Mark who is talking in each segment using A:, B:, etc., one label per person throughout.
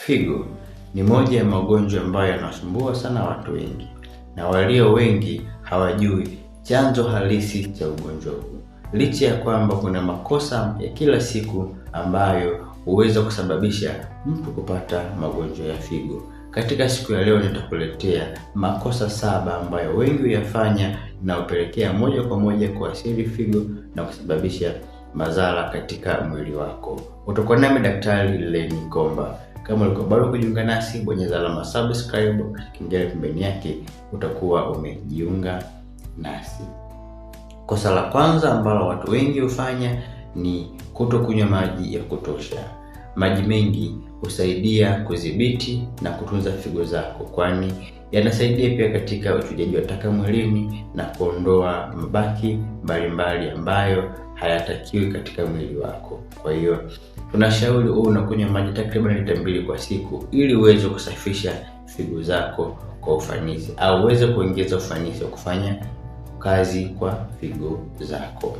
A: Figo ni moja ya magonjwa ambayo yanasumbua sana watu wengi, na walio wengi hawajui chanzo halisi cha ugonjwa huu. Licha ya kwamba kuna makosa ya kila siku ambayo huweza kusababisha mtu kupata magonjwa ya figo. Katika siku ya leo nitakuletea makosa 7 ambayo wengi huyafanya na hupelekea moja kwa moja kuathiri figo na kusababisha madhara katika mwili wako. Utakuwa nami Daktari Lenny Komba. Kama ulikuwa bado kujiunga nasi, bonyeza alama subscribe, kengele pembeni yake, utakuwa umejiunga nasi. Kosa la kwanza ambalo watu wengi hufanya ni kutokunywa maji ya kutosha. Maji mengi husaidia kudhibiti na kutunza figo zako, kwani yanasaidia pia katika uchujaji wa taka mwilini na kuondoa mabaki mbalimbali ambayo hayatakiwi katika mwili wako. Kwa hiyo tunashauri unakunywa maji takriban lita 2 kwa siku ili uweze kusafisha figo zako kwa ufanisi, au uweze kuongeza ufanisi wa kufanya kazi kwa figo zako.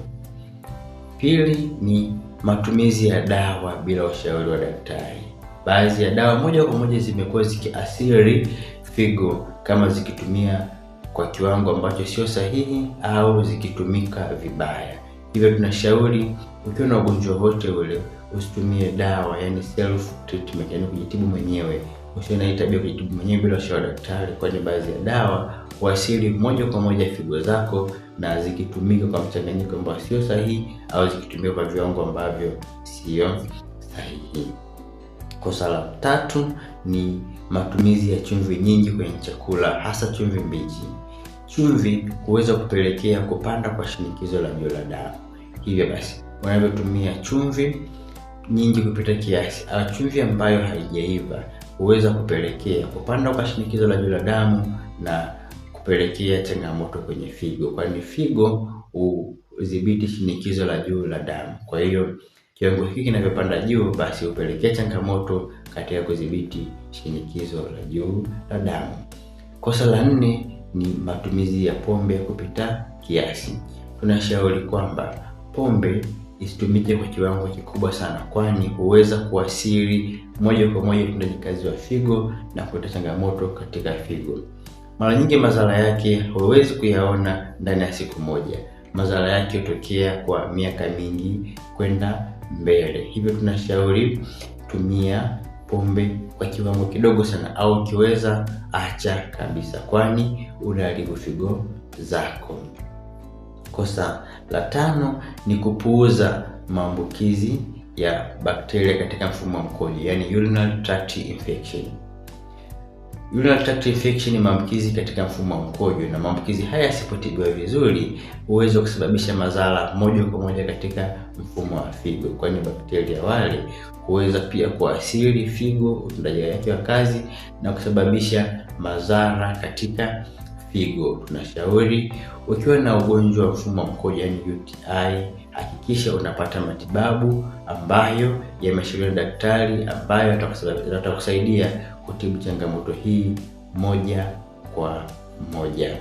A: Pili ni matumizi ya dawa bila ushauri wa daktari. Baadhi ya dawa moja kwa moja zimekuwa zikiathiri figo kama zikitumia kwa kiwango ambacho sio sahihi au zikitumika vibaya. Hivyo tunashauri ukiwa na ugonjwa wote ule usitumie dawa, yani self treatment, yani kujitibu mwenyewe. Usiwe na tabia kujitibu mwenyewe bila ushauri wa daktari, kwani baadhi ya dawa huathiri moja kwa moja figo zako na zikitumika kwa mchanganyiko ambao sio sahihi au zikitumika kwa viwango ambavyo sio sahihi. Kosa la 3 ni matumizi ya chumvi nyingi kwenye chakula, hasa chumvi mbichi. Chumvi huweza kupelekea kupanda kwa shinikizo la juu la damu. Hivyo basi, unavyotumia chumvi nyingi kupita kiasi au chumvi ambayo haijaiva huweza kupelekea kupanda kwa shinikizo la juu la damu na kupelekea changamoto kwenye figo, kwani figo hudhibiti shinikizo la juu la damu. Kwa hiyo kiwango hiki kinavyopanda juu, basi hupelekea changamoto katika kudhibiti shinikizo la juu la damu. Kosa la 4 ni matumizi ya pombe kupita kiasi. Tunashauri kwamba pombe isitumike kwa kiwango kikubwa sana, kwani huweza kuathiri moja kwa moja utendaji kazi wa figo na kuleta changamoto katika figo. Mara nyingi madhara yake huwezi kuyaona ndani ya siku moja. Madhara yake hutokea kwa miaka mingi kwenda mbele. Hivyo tunashauri tumia pombe kwa kiwango kidogo sana, au ukiweza acha kabisa, kwani unaharibu figo zako. Kosa la 5 ni kupuuza maambukizi ya bakteria katika mfumo wa mkojo, yani urinary tract infection. Urinary tract infection ni maambukizi katika mfumo wa mkojo, na maambukizi haya yasipotibiwa vizuri huweza kusababisha madhara moja kwa moja katika mfumo wa figo, kwani bakteria wale huweza pia kuathiri figo, utendaji wake wa kazi, na kusababisha madhara katika figo. Tunashauri ukiwa na ugonjwa wa mfumo wa mkojo, yani UTI, hakikisha unapata matibabu ambayo yameshauriwa na daktari, ambayo yatakusaidia kutibu changamoto hii moja kwa moja.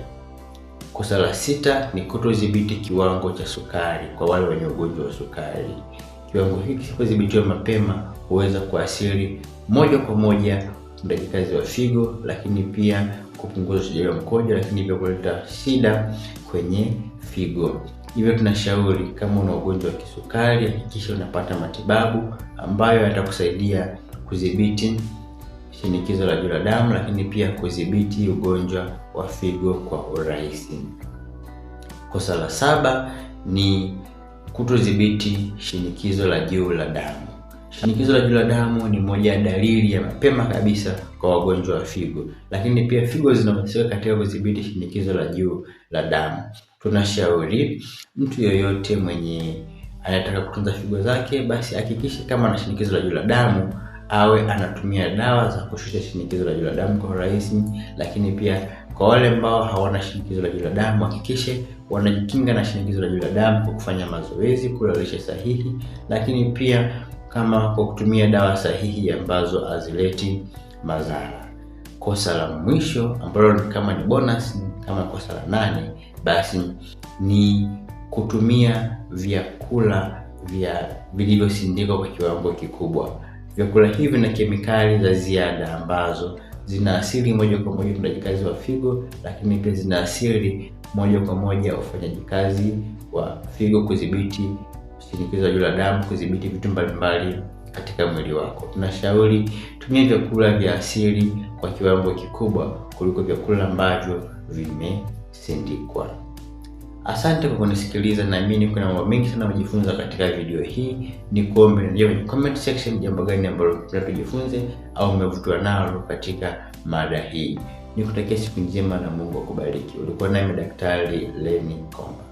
A: Kosa la 6 ni kutodhibiti kiwango cha sukari kwa wale wenye ugonjwa wa sukari. Kiwango hiki kisipodhibitiwa mapema huweza kuathiri moja kwa moja utendaji kazi wa figo, lakini pia kupunguza uchujaji wa mkojo, lakini pia kuleta shida kwenye figo. Hivyo tunashauri kama una ugonjwa wa kisukari, hakikisha unapata matibabu ambayo yatakusaidia kudhibiti shinikizo la juu la damu, lakini pia kudhibiti ugonjwa wa figo kwa urahisi. Kosa la 7 ni kutodhibiti shinikizo la juu la damu. Shinikizo la juu la damu ni moja ya dalili ya mapema kabisa kwa wagonjwa wa figo, lakini pia figo zinahusika katika kudhibiti shinikizo la juu la damu. Tunashauri mtu yoyote mwenye anataka kutunza figo zake, basi hakikisha kama ana shinikizo la juu la damu awe anatumia dawa za kushusha shinikizo la juu la damu kwa urahisi, lakini pia kwa wale ambao hawana shinikizo la juu la damu, hakikishe wanajikinga na shinikizo la juu la damu kwa kufanya mazoezi, kula lishe sahihi, lakini pia kama kwa kutumia dawa sahihi ambazo hazileti madhara. Kosa la mwisho ambalo kama ni bonus, kama kosa la 8, basi ni kutumia vyakula vilivyosindikwa kwa kiwango kikubwa. Vyakula hivi na kemikali za ziada ambazo zinaathiri moja kwa moja utendaji kazi wa figo, lakini pia zinaathiri moja kwa moja ufanyaji kazi wa figo, kudhibiti shinikizo la juu la damu, kudhibiti vitu mbalimbali katika mwili wako. Tunashauri tumia vyakula vya asili kwa kiwango kikubwa kuliko vyakula ambavyo vimesindikwa. Asante kwa kunisikiliza, naamini kuna mambo mengi sana umejifunza katika video hii. Nikuombe niambie kwenye comment section jambo gani ambalo tujifunze au umevutiwa nalo katika mada hii. Nikutakia siku njema na Mungu akubariki. Ulikuwa nami Daktari Lenny Komba.